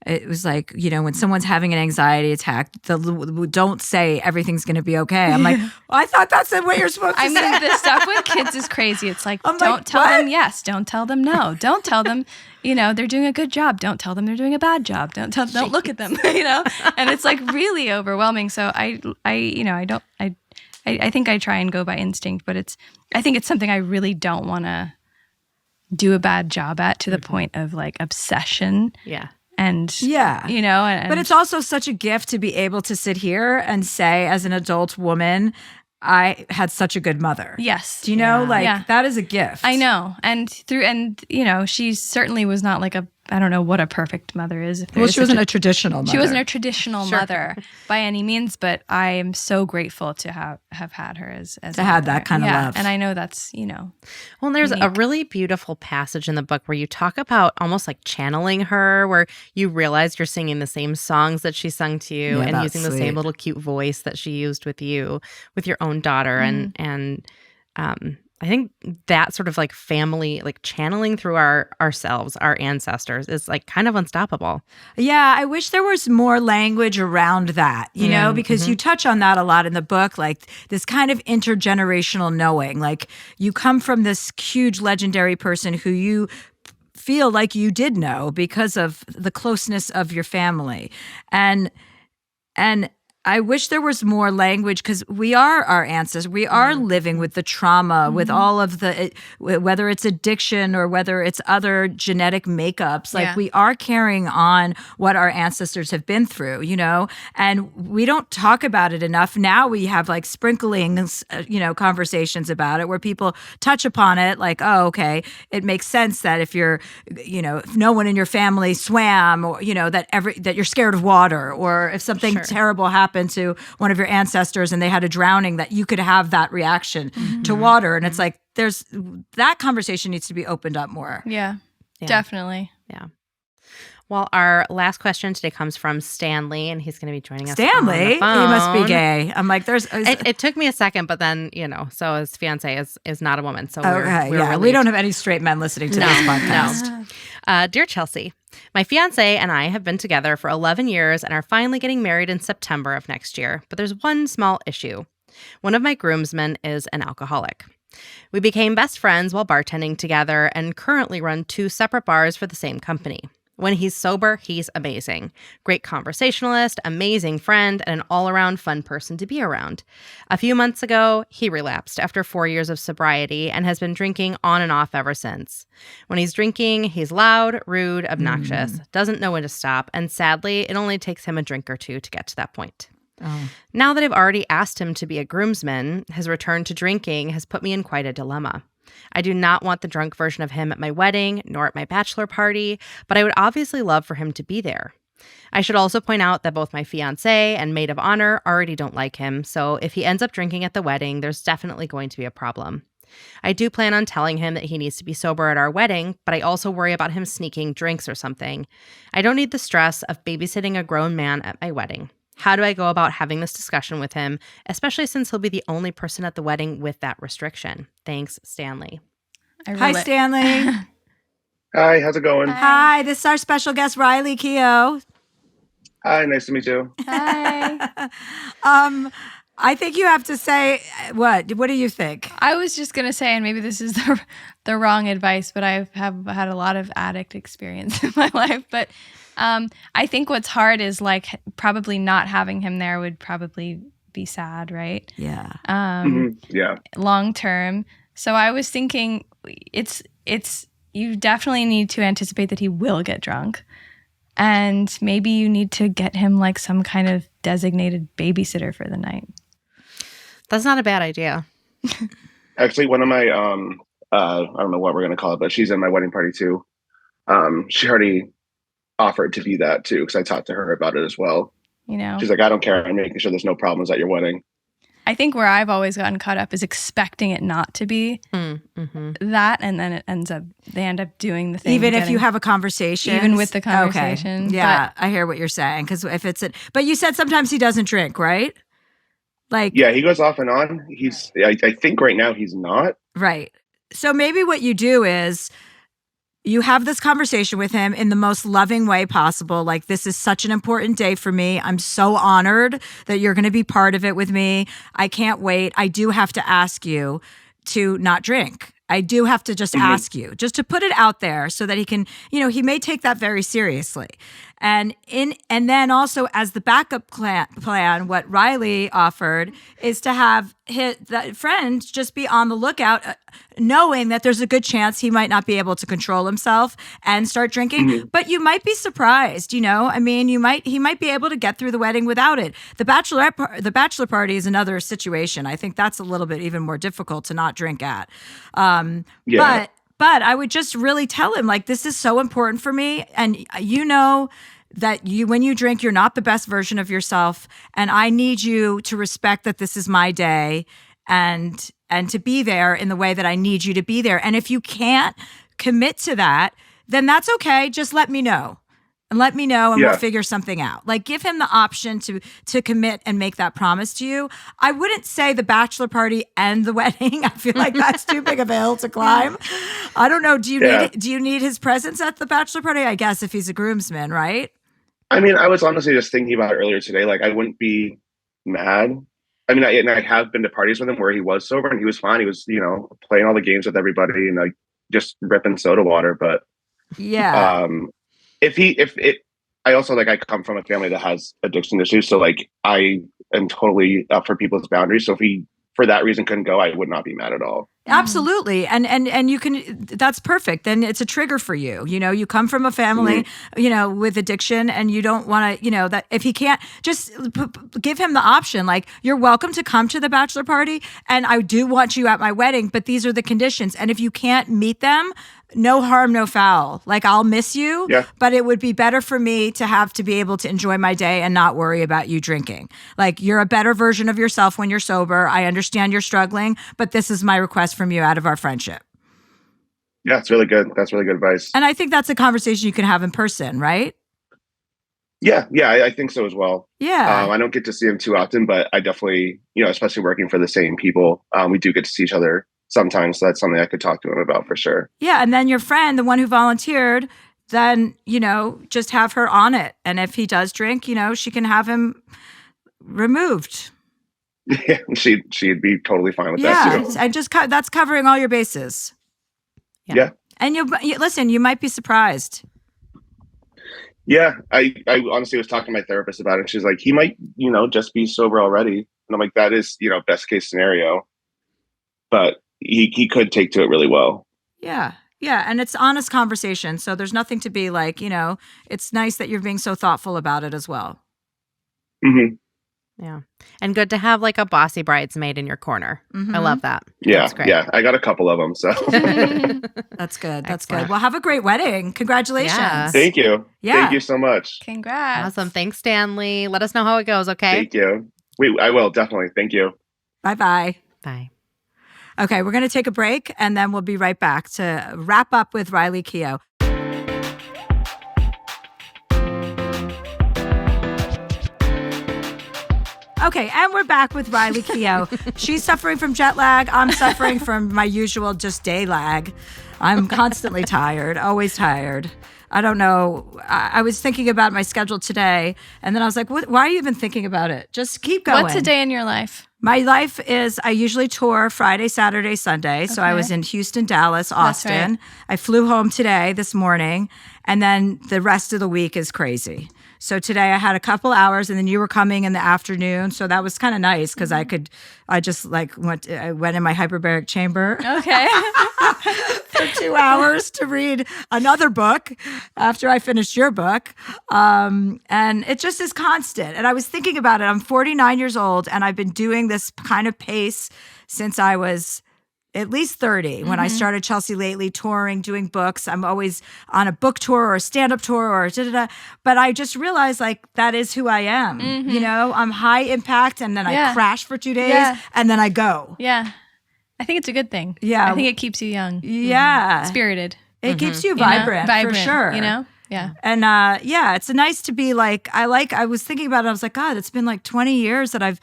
it was like, when someone's having an anxiety attack, don't say everything's going to be okay. I'm like, well, I thought that's what you're supposed to say. The stuff with kids is crazy. It's like, I'm don't like, tell what? them yes, don't tell them no, don't tell them, they're doing a good job. Don't tell them they're doing a bad job. Don't look at them, and it's like really overwhelming. So I think I try and go by instinct, but I think it's something I really don't want to do a bad job at to the point of like obsession. Yeah. And but it's also such a gift to be able to sit here and say, as an adult woman, I had such a good mother. Yes. Do you know? That is a gift. I know. And she certainly was not like a I don't know what a perfect mother is. If there Well, is she wasn't such a traditional mother. She wasn't a traditional mother by any means, but I am so grateful to have had her as to have that kind of love. And I know that's, Well, there's a unique. really beautiful passage in the book where you talk about almost like channeling her, where you realize you're singing the same songs that she sung to you Yeah, and that's using the sweet. same little cute voice that she used with you, with your own daughter. And I think that sort of like family, like channeling through ourselves, our ancestors is like kind of unstoppable. Yeah, I wish there was more language around that, you know, because you touch on that a lot in the book, like this kind of intergenerational knowing. Like you come from this huge legendary person who you feel like you did know because of the closeness of your family. And I wish there was more language because we are our ancestors. We are living with the trauma, with all of the, whether it's addiction or whether it's other genetic makeups. Like we are carrying on what our ancestors have been through, you know, and we don't talk about it enough. Now we have like sprinklings, conversations about it where people touch upon it like, oh, okay, it makes sense that if you're, if no one in your family swam or, that you're scared of water, or if something terrible happened to one of your ancestors and they had a drowning, that you could have that reaction to water. And it's like, that conversation needs to be opened up more. Yeah, definitely. Yeah. Well, our last question today comes from Stanley, and he's going to be joining us. Stanley? On the phone. He must be gay. I'm like, It took me a second, but then, so his fiance is not a woman. So we don't have any straight men listening to this podcast. No. Dear Chelsea, my fiance and I have been together for 11 years and are finally getting married in September of next year. But there's one small issue. One of my groomsmen is an alcoholic. We became best friends while bartending together and currently run 2 separate bars for the same company. When he's sober, he's amazing. Great conversationalist, amazing friend, and an all-around fun person to be around. A few months ago, he relapsed after 4 years of sobriety and has been drinking on and off ever since. When he's drinking, he's loud, rude, obnoxious, doesn't know when to stop, and sadly, it only takes him a drink or 2 to get to that point. Oh. Now that I've already asked him to be a groomsman, his return to drinking has put me in quite a dilemma. I do not want the drunk version of him at my wedding, nor at my bachelor party, but I would obviously love for him to be there. I should also point out that both my fiancé and maid of honor already don't like him, so if he ends up drinking at the wedding, there's definitely going to be a problem. I do plan on telling him that he needs to be sober at our wedding, but I also worry about him sneaking drinks or something. I don't need the stress of babysitting a grown man at my wedding. How do I go about having this discussion with him, especially since he'll be the only person at the wedding with that restriction? Thanks, Stanley. Hi, Stanley. Hi, how's it going? Hi, this is our special guest, Riley Keough. Hi, nice to meet you. Hi. I think you have to say, what do you think? I was just going to say, and maybe this is the wrong advice, but I have had a lot of addict experience in my life. But I think what's hard is like probably not having him there would probably be sad, right? Yeah. Yeah. Long term. So I was thinking it's you definitely need to anticipate that he will get drunk. And maybe you need to get him like some kind of designated babysitter for the night. That's not a bad idea. Actually, one of my, I don't know what we're going to call it, but she's in my wedding party too. She already offered to be that too, because I talked to her about it as well. She's like, I don't care. I'm making sure there's no problems at your wedding. I think where I've always gotten caught up is expecting it not to be that, and then they end up doing the thing. Even if you have a conversation? Even with the conversation. Okay. Yeah, I hear what you're saying. Because if but you said sometimes he doesn't drink, right? Yeah, he goes off and on. I think right now he's not. Right. So maybe what you do is you have this conversation with him in the most loving way possible. Like, this is such an important day for me. I'm so honored that you're going to be part of it with me. I can't wait. I do have to ask you to not drink. I do have to just ask you, just to put it out there so that he can, he may take that very seriously. And then also as the backup plan, what Riley offered is to have that friend just be on the lookout, knowing that there's a good chance he might not be able to control himself and start drinking. But you might be surprised, he might be able to get through the wedding without it. The bachelor party is another situation. I think that's a little bit even more difficult to not drink at. But I would just really tell him, like, this is so important for me. And you know that when you drink, you're not the best version of yourself. And I need you to respect that this is my day and to be there in the way that I need you to be there. And if you can't commit to that, then that's okay. Just let me know. And let me know, and we'll figure something out. Like, give him the option to commit and make that promise to you. I wouldn't say the bachelor party and the wedding. I feel like that's too big of a hill to climb. I don't know. Do you need his presence at the bachelor party? I guess if he's a groomsman, right? I mean, I was honestly just thinking about it earlier today. Like, I wouldn't be mad. I mean, I have been to parties with him where he was sober and he was fine. He was, playing all the games with everybody and like just ripping soda water. But I also I come from a family that has addiction issues, so like I am totally up for people's boundaries. So if he for that reason couldn't go, I would not be mad at all. Absolutely. And you can, that's perfect. Then it's a trigger for you. You come from a family, with addiction, and you don't want to, that if he can't, just give him the option. Like, you're welcome to come to the bachelor party, and I do want you at my wedding, but these are the conditions. And if you can't meet them, no harm, no foul. Like, I'll miss you, but it would be better for me to be able to enjoy my day and not worry about you drinking. Like, you're a better version of yourself when you're sober. I understand you're struggling, but this is my request from you out of our friendship. Yeah, it's really good. That's really good advice. And I think that's a conversation you can have in person, right? Yeah, I think so as well. Yeah. I don't get to see him too often, but I definitely, especially working for the same people, we do get to see each other sometimes. So that's something I could talk to him about for sure. Yeah. And then your friend, the one who volunteered, then, just have her on it. And if he does drink, she can have him removed. Yeah, she'd be totally fine with that too. Yeah, and that's covering all your bases. Yeah. And you listen, you might be surprised. Yeah, I honestly was talking to my therapist about it. She's like, he might, just be sober already. And I'm like, that is, best case scenario. But he could take to it really well. Yeah. Yeah. And it's honest conversation. So there's nothing to be like, it's nice that you're being so thoughtful about it as well. Mm-hmm. Yeah. And good to have like a bossy bridesmaid in your corner. Mm-hmm. I love that. Yeah. That's great. Yeah. I got a couple of them. So that's good. That's good. Well, have a great wedding. Congratulations. Yeah. Thank you. Yeah. Thank you so much. Congrats. Awesome. Thanks, Stanley. Let us know how it goes. Okay. Thank you. I will definitely. Thank you. Bye-bye. Bye. Okay. We're going to take a break and then we'll be right back to wrap up with Riley Keough. Okay, and we're back with Riley Keough. She's suffering from jet lag. I'm suffering from my usual just day lag. I'm constantly tired, always tired. I don't know. I was thinking about my schedule today, and then I was like, why are you even thinking about it? Just keep going. What's a day in your life? My life is, I usually tour Friday, Saturday, Sunday. So I was in Houston, Dallas, Austin. That's right. I flew home this morning, and then the rest of the week is crazy. So today I had a couple hours, and then you were coming in the afternoon. So that was kind of nice because I went in my hyperbaric chamber. Okay. For 2 hours to read another book after I finished your book. And it just is constant. And I was thinking about it. I'm 49 years old, and I've been doing this kind of pace since I was at least 30. When I started Chelsea Lately, touring, doing books. I'm always on a book tour or a stand-up tour or da-da-da. But I just realized that is who I am. I'm high impact, and then I crash for 2 days and then I go. Yeah. I think it's a good thing. Yeah. I think it keeps you young. Yeah. Spirited. It keeps you vibrant, for sure. Yeah. And it's nice to be I was thinking about it. I was like, God, it's been 20 years that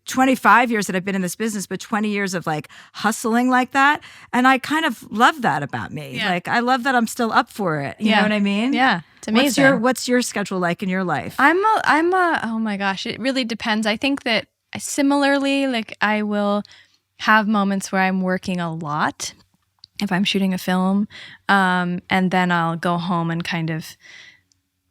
25 years that I've been in this business, but 20 years of hustling like that. And I kind of love that about me. Yeah. I love that I'm still up for it. You know what I mean? Yeah. It's amazing. What's your schedule like in your life? Oh my gosh, it really depends. I think that similarly, I will have moments where I'm working a lot if I'm shooting a film, and then I'll go home and kind of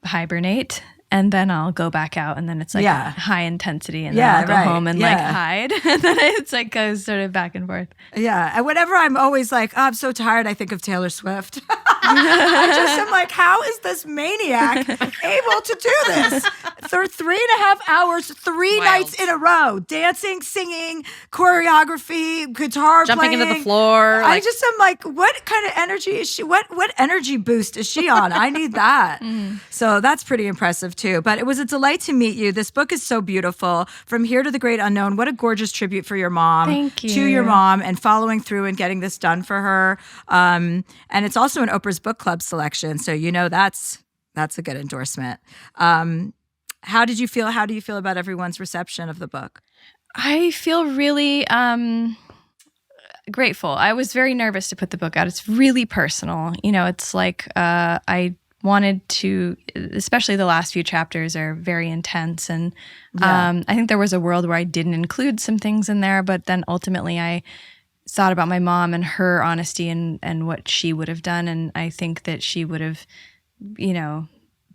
hibernate, and then I'll go back out, and then it's high intensity, and then I'll go home and hide, and then it's goes sort of back and forth. Yeah, and whenever I'm always I'm so tired, I think of Taylor Swift. I just am how is this maniac able to do this for 3.5 hours, 3 nights in a row, dancing, singing, choreography, guitar jumping playing. into the floor. I just am like, what kind of energy is she? What energy boost is she on? I need that. So that's pretty impressive too. But it was a delight to meet you. This book is so beautiful. From Here to the Great Unknown. What a gorgeous tribute for your mom. Thank you. To your mom and following through and getting this done for her. And it's also an Oprah's Book Club selection. So that's a good endorsement. How do you feel about everyone's reception of the book? I feel really grateful. I was very nervous to put the book out. It's really personal. It's like I wanted to, especially the last few chapters are very intense. And I think there was a world where I didn't include some things in there, but then ultimately I thought about my mom and her honesty and what she would have done. And I think that she would have,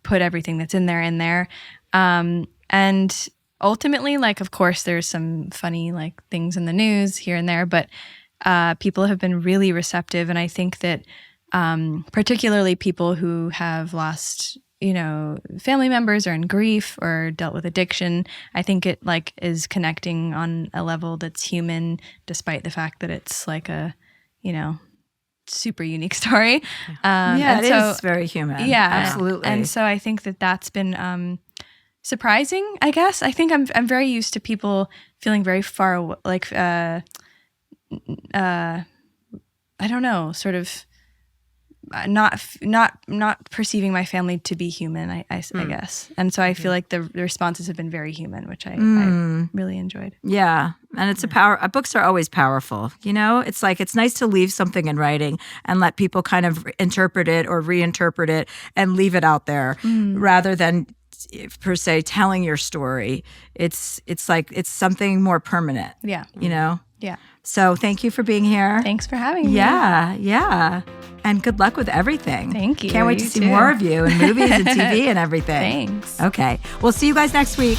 put everything that's in there. And ultimately, like, of course, there's some funny, like, things in the news here and there, but people have been really receptive. And I think that particularly people who have lost, family members or in grief or dealt with addiction, I think it, like, is connecting on a level that's human, despite the fact that it's like a, super unique story. It is very human. Yeah, absolutely. And so I think that that's been surprising, I guess. I think I'm very used to people feeling very far away, like I don't know, sort of not perceiving my family to be human, I guess. And so I feel like the responses have been very human, which I really enjoyed. Yeah. And it's books are always powerful. It's like, it's nice to leave something in writing and let people kind of interpret it or reinterpret it and leave it out there rather than per se telling your story. It's like, it's something more permanent. Yeah. Yeah. So thank you for being here. Thanks for having me. Yeah. And good luck with everything. Thank you. Can't wait to see more of you in movies and TV and everything. Thanks. Okay. We'll see you guys next week.